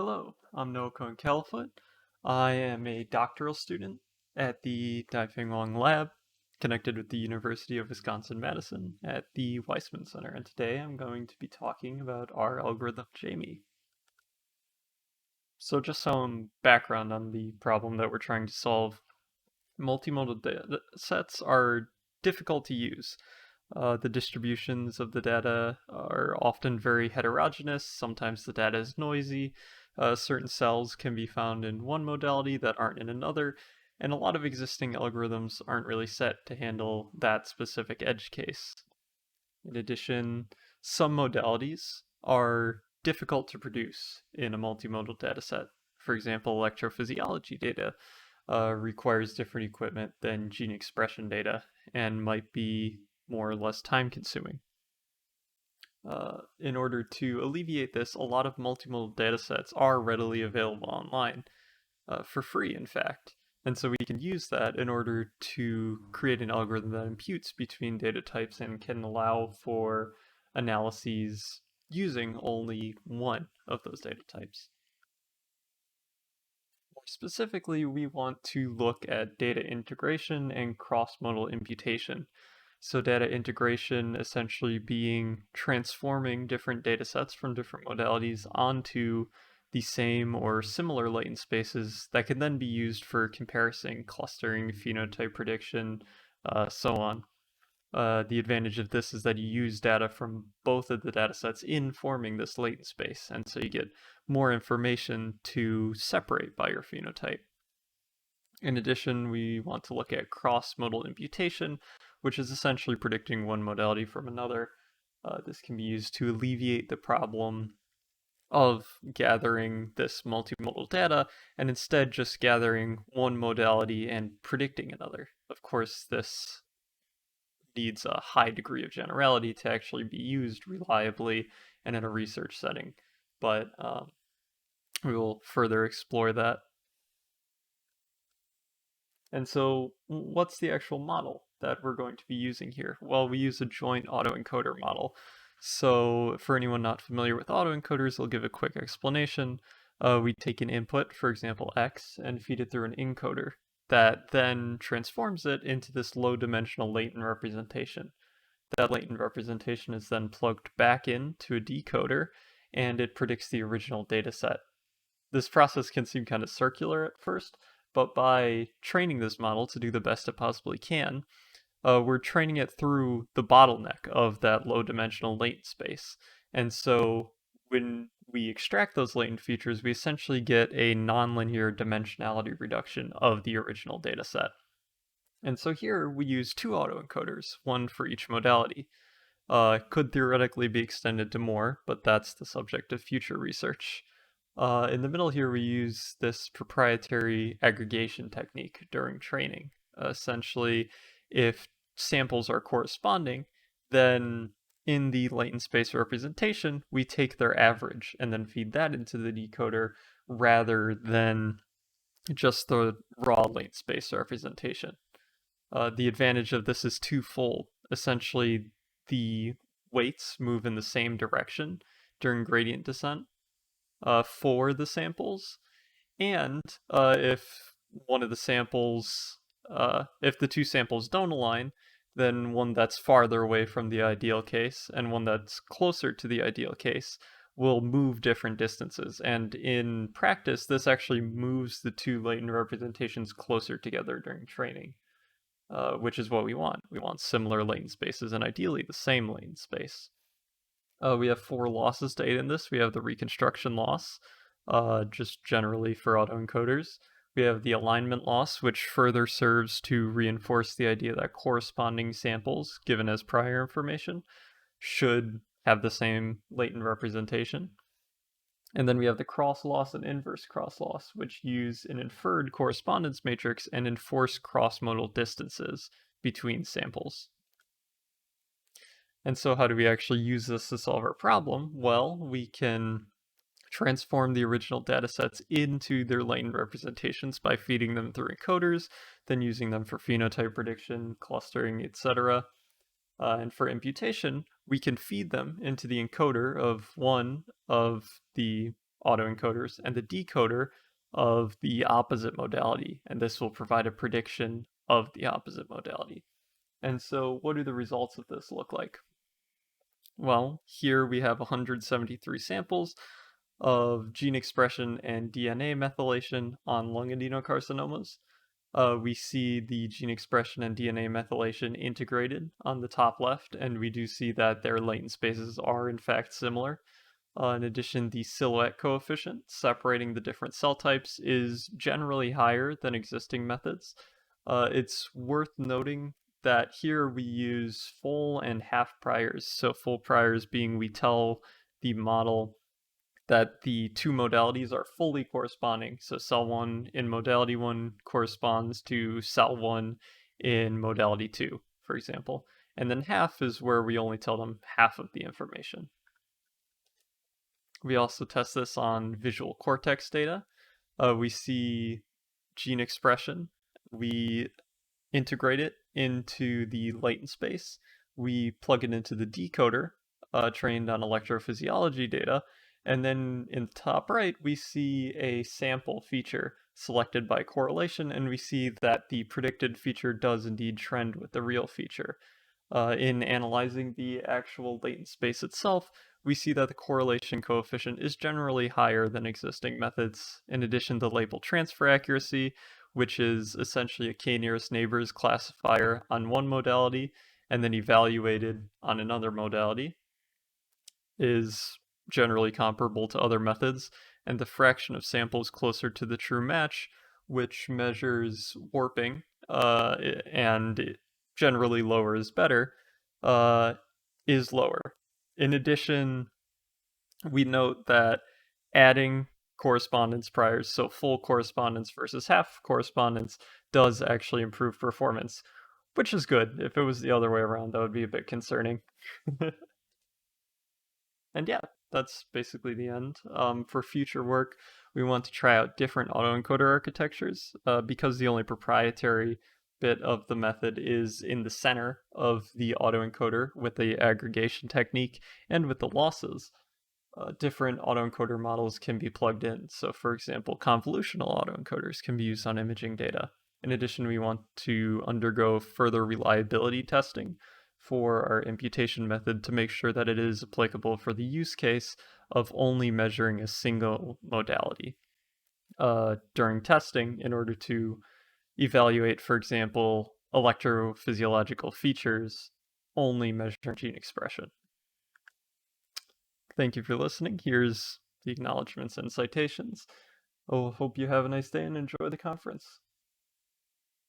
Hello, I'm Cohen Kalafut. I am a doctoral student at the Daifeng Lab, connected with the University of Wisconsin-Madison at the Weissman Center, and today I'm going to be talking about our algorithm Jamie. So just some background on the problem that we're trying to solve. Multimodal data sets are difficult to use. The distributions of the data are often very heterogeneous. Sometimes the data is noisy. Certain cells can be found in one modality that aren't in another, and a lot of existing algorithms aren't really set to handle that specific edge case. In addition, some modalities are difficult to produce in a multimodal dataset. For example, electrophysiology data requires different equipment than gene expression data and might be more or less time consuming. In order to alleviate this, a lot of multimodal datasets are readily available online, for free in fact. And so we can use that in order to create an algorithm that imputes between data types and can allow for analyses using only one of those data types. More specifically, we want to look at data integration and cross-modal imputation. So data integration essentially being transforming different data sets from different modalities onto the same or similar latent spaces that can then be used for comparison, clustering, phenotype prediction, so on. The advantage of this is that you use data from both of the data sets in forming this latent space, and so you get more information to separate by your phenotype. In addition, we want to look at cross-modal imputation, which is essentially predicting one modality from another. This can be used to alleviate the problem of gathering this multimodal data and instead just gathering one modality and predicting another. Of course, this needs a high degree of generality to actually be used reliably and in a research setting, but we will further explore that. And so what's the actual model that we're going to be using here? Well, we use a joint autoencoder model. So for anyone not familiar with autoencoders, I'll give a quick explanation. We take an input, for example, X, and feed it through an encoder that then transforms it into this low-dimensional latent representation. That latent representation is then plugged back into a decoder, and it predicts the original data set. This process can seem kind of circular at first, but by training this model to do the best it possibly can, we're training it through the bottleneck of that low dimensional latent space. And so when we extract those latent features, we essentially get a nonlinear dimensionality reduction of the original data set. And so here we use two autoencoders, one for each modality. Could theoretically be extended to more, but that's the subject of future research. In the middle here, we use this proprietary aggregation technique during training. Essentially, if samples are corresponding, then in the latent space representation, we take their average and then feed that into the decoder rather than just the raw latent space representation. The advantage of this is twofold. Essentially, the weights move in the same direction during gradient descent for the samples, and if one of the samples, if the two samples don't align, then one that's farther away from the ideal case and one that's closer to the ideal case will move different distances. And in practice, this actually moves the two latent representations closer together during training, which is what we want. We want similar latent spaces and ideally the same latent space. We have four losses to aid in this. We have the reconstruction loss, just generally for autoencoders. We have the alignment loss, which further serves to reinforce the idea that corresponding samples, given as prior information, should have the same latent representation. And then we have the cross loss and inverse cross loss, which use an inferred correspondence matrix and enforce cross-modal distances between samples. And so how do we actually use this to solve our problem? Well, we can transform the original datasets into their latent representations by feeding them through encoders, then using them for phenotype prediction, clustering, etc. And for imputation, we can feed them into the encoder of one of the autoencoders and the decoder of the opposite modality, and this will provide a prediction of the opposite modality. And so what do the results of this look like? Well, here we have 173 samples of gene expression and DNA methylation on lung adenocarcinomas. We see the gene expression and DNA methylation integrated on the top left, and we do see that their latent spaces are in fact similar. In addition, the silhouette coefficient separating the different cell types is generally higher than existing methods. It's worth noting that here we use full and half priors. So full priors being we tell the model that the two modalities are fully corresponding. So cell 1 in modality 1 corresponds to cell 1 in modality 2, for example. And then half is where we only tell them half of the information. We also test this on visual cortex data. We see gene expression. We integrate it into the latent space. We plug it into the decoder, trained on electrophysiology data, and then in the top right, we see a sample feature selected by correlation, and we see that the predicted feature does indeed trend with the real feature. In analyzing the actual latent space itself, we see that the correlation coefficient is generally higher than existing methods. In addition, the label transfer accuracy, which is essentially a k-nearest neighbors classifier on one modality and then evaluated on another modality, is generally comparable to other methods, and the fraction of samples closer to the true match, which measures warping and generally lower is better, is lower. In addition, we note that adding correspondence priors, so full correspondence versus half correspondence, does actually improve performance, which is good. If it was the other way around, that would be a bit concerning. And yeah, that's basically the end. For future work, we want to try out different autoencoder architectures because the only proprietary bit of the method is in the center of the autoencoder with the aggregation technique and with the losses. Different autoencoder models can be plugged in. So for example, convolutional autoencoders can be used on imaging data. In addition, we want to undergo further reliability testing for our imputation method to make sure that it is applicable for the use case of only measuring a single modality. During testing, in order to evaluate, for example, electrophysiological features, only measuring gene expression. Thank you for listening. Here's the acknowledgments and citations. Oh, hope you have a nice day and enjoy the conference.